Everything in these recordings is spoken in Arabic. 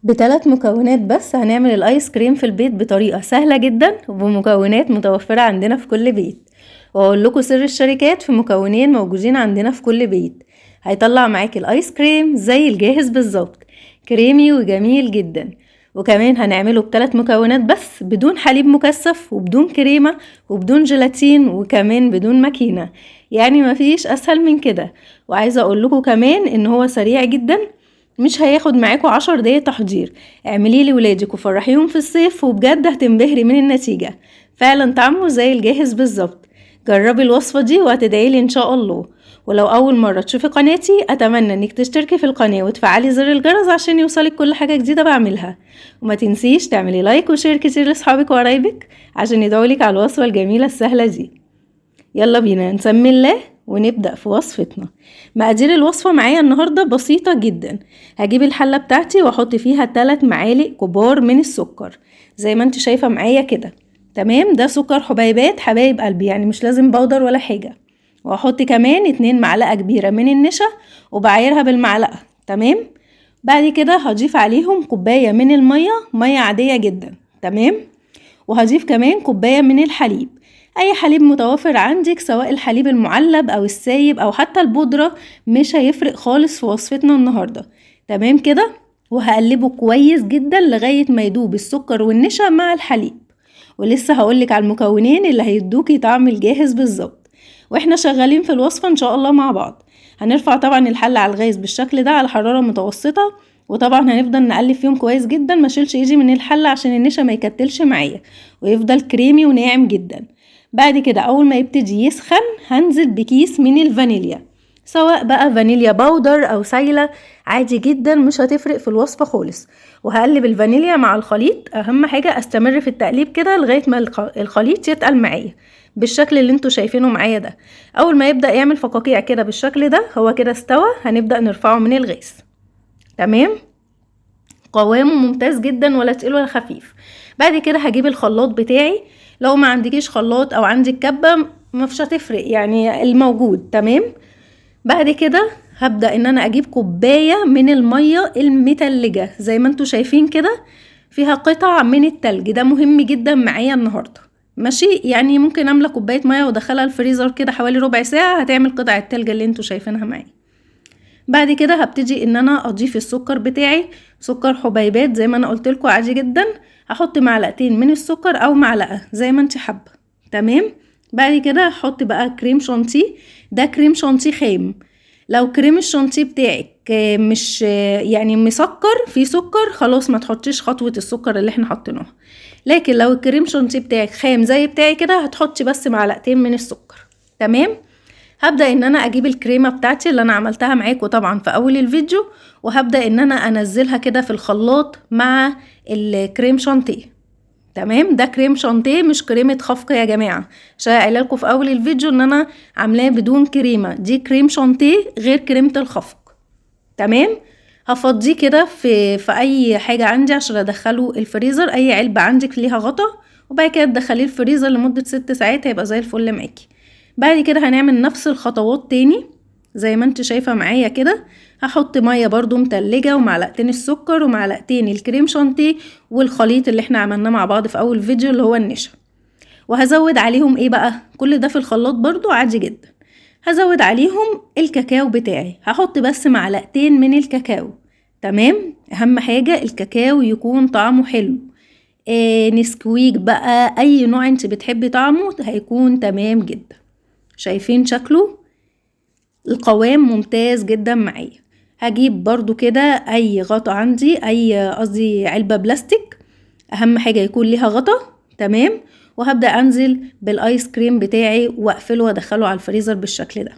ب3 مكونات بس هنعمل الايس كريم في البيت بطريقة سهلة جدا وبمكونات متوفرة عندنا في كل بيت. واقول لكم سر الشركات في مكونين موجودين عندنا في كل بيت، هيطلع معاكي الايس كريم زي الجاهز بالظبط، كريمي وجميل جدا. وكمان هنعمله ب3 مكونات بس، بدون حليب مكثف وبدون كريمة وبدون جيلاتين وكمان بدون ماكينة، يعني مفيش اسهل من كده. وعايزة اقول لكم كمان ان هو سريع جدا، مش هياخد معاكوا 10 دقايق تحضير. اعمليه لولادك وفرحيهم في الصيف وبجد هتنبهري من النتيجة، فعلا طعمه زي الجاهز بالظبط. جربي الوصفة دي وهتدعيلي ان شاء الله. ولو اول مرة تشوفي قناتي اتمنى انك تشتركي في القناة وتفعلي زر الجرس عشان يوصلك كل حاجة جديدة بعملها. وما تنسيش تعملي لايك وشير كتير لاصحابك وقرايبك عشان يدعولك على الوصفة الجميلة السهلة دي. يلا بينا نسمي الله ونبدأ في وصفتنا. مقادير الوصفة معايا النهاردة بسيطة جدا. هجيب الحلة بتاعتي واحط فيها 3 معالق كبار من السكر زي ما انت شايفة معايا كده. تمام، ده سكر حبيبات حبايب قلبي، يعني مش لازم بودر ولا حاجة. واحط كمان 2 معلقة كبيرة من النشا وبعايرها بالمعلقة. تمام، بعد كده هضيف عليهم كوباية من المية، مية عادية جدا. تمام، وهضيف كمان كوباية من الحليب، اي حليب متوفر عندك، سواء الحليب المعلب او السايب او حتى البودرة، مش هيفرق خالص في وصفتنا النهاردة. تمام كده، وهقلبه كويس جدا لغاية ما يدوب السكر والنشا مع الحليب. ولسه هقولك على المكونين اللي هيدوكي طعم الجاهز بالظبط. واحنا شغالين في الوصفة ان شاء الله مع بعض، هنرفع طبعا الحلة على الغاز بالشكل ده على حرارة متوسطة، وطبعا هنفضل نقلب فيهم كويس جدا، ما شيلش ايدي من الحلة عشان النشا ما يكتلش معايا ويفضل كريمي وناعم جدا. بعد كده اول ما يبتدي يسخن هنزل بكيس من الفانيليا، سواء بقى فانيليا باودر او سايلة، عادي جدا مش هتفرق في الوصفة خالص. وهقلب الفانيليا مع الخليط، اهم حاجة استمر في التقليب كده لغاية ما الخليط يتقل معايا بالشكل اللي انتوا شايفينه معايا ده. اول ما يبدأ يعمل فقاقيع كده بالشكل ده هو كده استوى، هنبدأ نرفعه من الغاز. تمام، قوامه ممتاز جدا، ولا تقيل ولا خفيف. بعد كده هجيب الخلاط بتاعي، لو ما عندكيش خلاط او عندك كبة مش هتفرق، يعني الموجود. تمام، بعد كده هبدأ ان انا اجيب كوباية من المية المتلجة زي ما انتوا شايفين كده، فيها قطع من التلج، ده مهم جدا معايا النهاردة. ماشي، يعني ممكن املى كوباية مية وادخلها الفريزر كده حوالي ربع ساعة، هتعمل قطع التلج اللي انتوا شايفينها معايا. بعد كده هبتدي ان انا اضيف السكر بتاعي، سكر حبيبات زي ما انا قلت لكم عادي جدا. هحط معلقتين من السكر او معلقة زي ما انت حابة. تمام، بعد كده هحط بقى كريم شانتيه، ده كريم شانتيه خام. لو كريم الشانتيه بتاعك مش يعني مسكر، فيه سكر، خلاص ما تحطيش خطوة السكر اللي احنا حطيناها. لكن لو الكريم شانتيه بتاعك خام زي بتاعي كده هتحطي بس معلقتين من السكر. تمام، هبدأ ان انا اجيب الكريمة بتاعتي اللي انا عملتها معاكم طبعا في اول الفيديو، وهبدأ ان انا انزلها كده في الخلاط مع الكريم شانتيه. تمام، ده كريم شانتيه مش كريمة خفق يا جماعة، عشان قايله لكم في اول الفيديو ان انا عاملاه بدون كريمة، دي كريم شانتيه غير كريمة الخفق. تمام، هفضيه كده في اي حاجة عندي عشان ادخله الفريزر، اي علبة عندك ليها غطا، وبعد كده تدخليه الفريزر لمدة 6 ساعات هيبقى زي الفل معاكي. بعد كده هنعمل نفس الخطوات تاني زي ما انت شايفة معايا كده. هحط مية برضو متلجة ومعلقتين السكر ومعلقتين الكريم شانتيه والخليط اللي احنا عملناه مع بعض في اول فيديو اللي هو النشا. وهزود عليهم ايه بقى، كل ده في الخلاط برضو عادي جدا. هزود عليهم الكاكاو بتاعي، هحط بس معلقتين من الكاكاو. تمام، اهم حاجة الكاكاو يكون طعمه حلو، نسكويك بقى، اي نوع انت بتحبي طعمه هيكون تمام جدا. شايفين شكله، القوام ممتاز جدا معايا. هجيب برضو كده اي غطا عندي، قصدي علبة بلاستيك، اهم حاجة يكون ليها غطا. تمام، وهبدأ انزل بالايس كريم بتاعي واقفله وادخله على الفريزر بالشكل ده.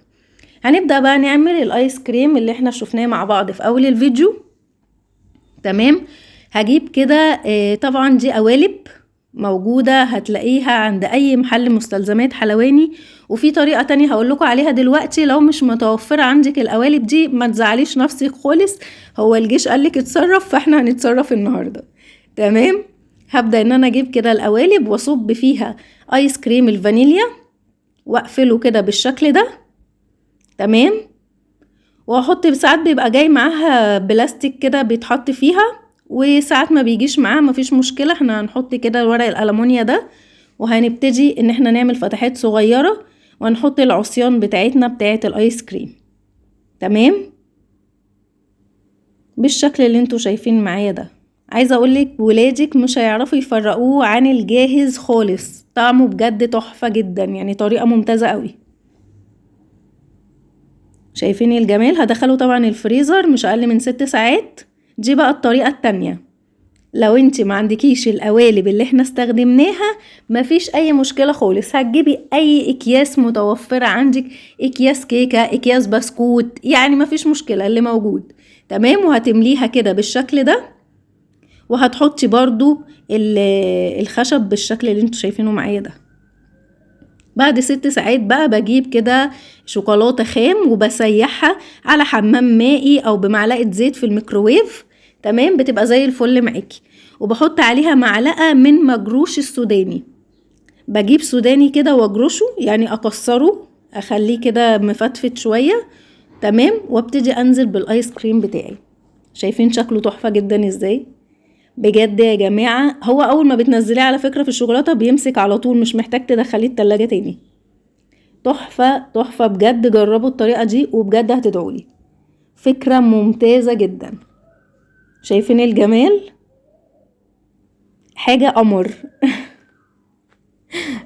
هنبدأ بقى نعمل الايس كريم اللي احنا شفناه مع بعض في اول الفيديو. تمام، هجيب كده طبعا دي قوالب موجودة هتلاقيها عند اي محل مستلزمات حلواني، وفي طريقة تانية هقولكوا عليها دلوقتي. لو مش متوفرة عندك القوالب دي ما تزعليش نفسك خالص، هو الجيش قالك اتصرف فاحنا هنتصرف النهاردة. تمام، هبدأ ان انا اجيب كده القوالب واصب فيها ايس كريم الفانيليا واقفله كده بالشكل ده. تمام، واحط ساعات بيبقى جاي معاها بلاستيك كده بيتحط فيها، وساعات ما بيجيش معاه مفيش مشكلة، احنا هنحط كده الورق الألمونيا ده وهنبتدي ان احنا نعمل فتحات صغيرة وهنحط العصيان بتاعتنا بتاعة الايس كريم. تمام بالشكل اللي انتوا شايفين معايا ده. عايزة اقولك ولادك مش هيعرفوا يفرقوه عن الجاهز خالص، طعمه بجد تحفة جدا، يعني طريقة ممتازة قوي. شايفين الجمال؟ هدخله طبعا الفريزر مش اقل من 6 ساعات. دي بقى الطريقة التانية، لو انت ما عندكيش القوالب اللي احنا استخدمناها مفيش اي مشكلة خالص، هتجيبي اي اكياس متوفرة عندك، اكياس كيكة، اكياس بسكوت، يعني مفيش مشكلة اللي موجود. تمام، وهتمليها كده بالشكل ده، وهتحطي برضو الخشب بالشكل اللي انتوا شايفينه معايا ده. بعد 6 ساعات بقى بجيب كده شوكولاتة خام وبسيحها على حمام مائي او بمعلقة زيت في الميكروويف. تمام، بتبقى زي الفل معاكي. وبحط عليها معلقة من مجروش السوداني، بجيب سوداني كده واجرشه، يعني اكسره اخليه كده مفتفت شوية. تمام، وابتدي انزل بالايس كريم بتاعي. شايفين شكله تحفة جدا ازاي؟ بجد يا جماعة، هو اول ما بتنزليه على فكرة في الشوكولاتة بيمسك على طول، مش محتاج تدخليه التلاجة تاني. تحفة تحفة بجد، جربوا الطريقة دي وبجد هتدعولي، فكرة ممتازة جدا. شايفين الجمال؟ حاجة قمر.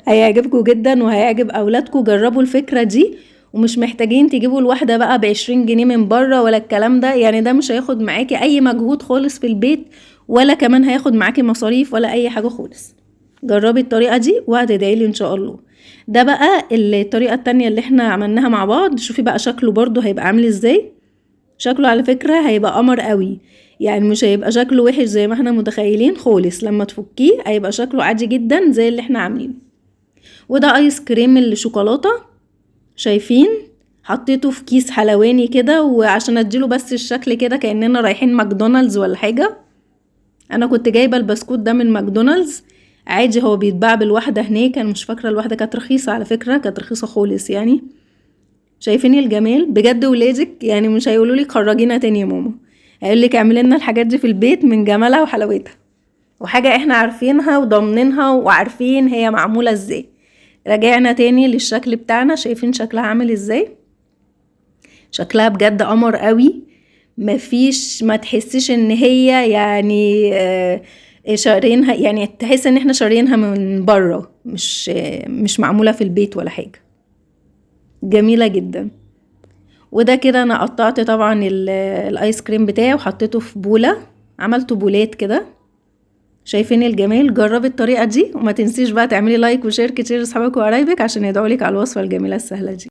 هيعجبكم جدا وهيعجب اولادكم. جربوا الفكرة دي، ومش محتاجين تجيبوا الواحدة بقى ب20 جنيه من بره ولا الكلام ده، يعني ده مش هياخد معاكي اي مجهود خالص في البيت، ولا كمان هياخد معاكي مصاريف ولا اي حاجة خالص. جربي الطريقة دي وهتدعيلي ان شاء الله. ده بقى الطريقة التانية اللي احنا عملناها مع بعض. شوفي بقى شكله برضو هيبقى عامل ازاي. شكله على فكرة هيبقى قمر قوي، يعني مش هيبقى شكله وحش زي ما احنا متخيلين خالص. لما تفكيه هيبقى شكله عادي جدا زي اللي احنا عاملينه. وده ايس كريم الشوكولاتة. شايفين؟ حطيته في كيس حلواني كده، وعشان اديله بس الشكل كده كأننا رايحين ماكدونالدز ولا حاجة. انا كنت جايبة البسكوت ده من ماكدونالدز عادي، هو بيتباع بالواحدة هناك، انا مش فاكرة الواحدة كانت رخيصة على فكرة، كانت رخيصة خالص يعني. شايفين الجمال؟ بجد ولادك يعني مش هيقولوا لك خرجينا تاني يا ماما، هيقول لك اعملي لنا الحاجات دي في البيت من جمالها وحلاوتها، وحاجة احنا عارفينها وضامنينها وعارفين هي معمولة ازاي. رجعنا تاني للشكل بتاعنا، شايفين شكلها عامل ازاي؟ شكلها بجد قمر قوي، مفيش ما تحسيش ان هي يعني شارينها، يعني تحس ان احنا شارينها من بره، مش معمولة في البيت ولا حاجة. جميلة جدا. وده كده انا قطعت طبعا الايس كريم بتاعي وحطيته في بولة، عملته بولات كده. شايفين الجمال؟ جربي الطريقة دي، وما تنسيش بقى تعملي لايك وشير كتير لاصحابك وقرايبك عشان يدعولك على الوصفة الجميلة السهلة دي.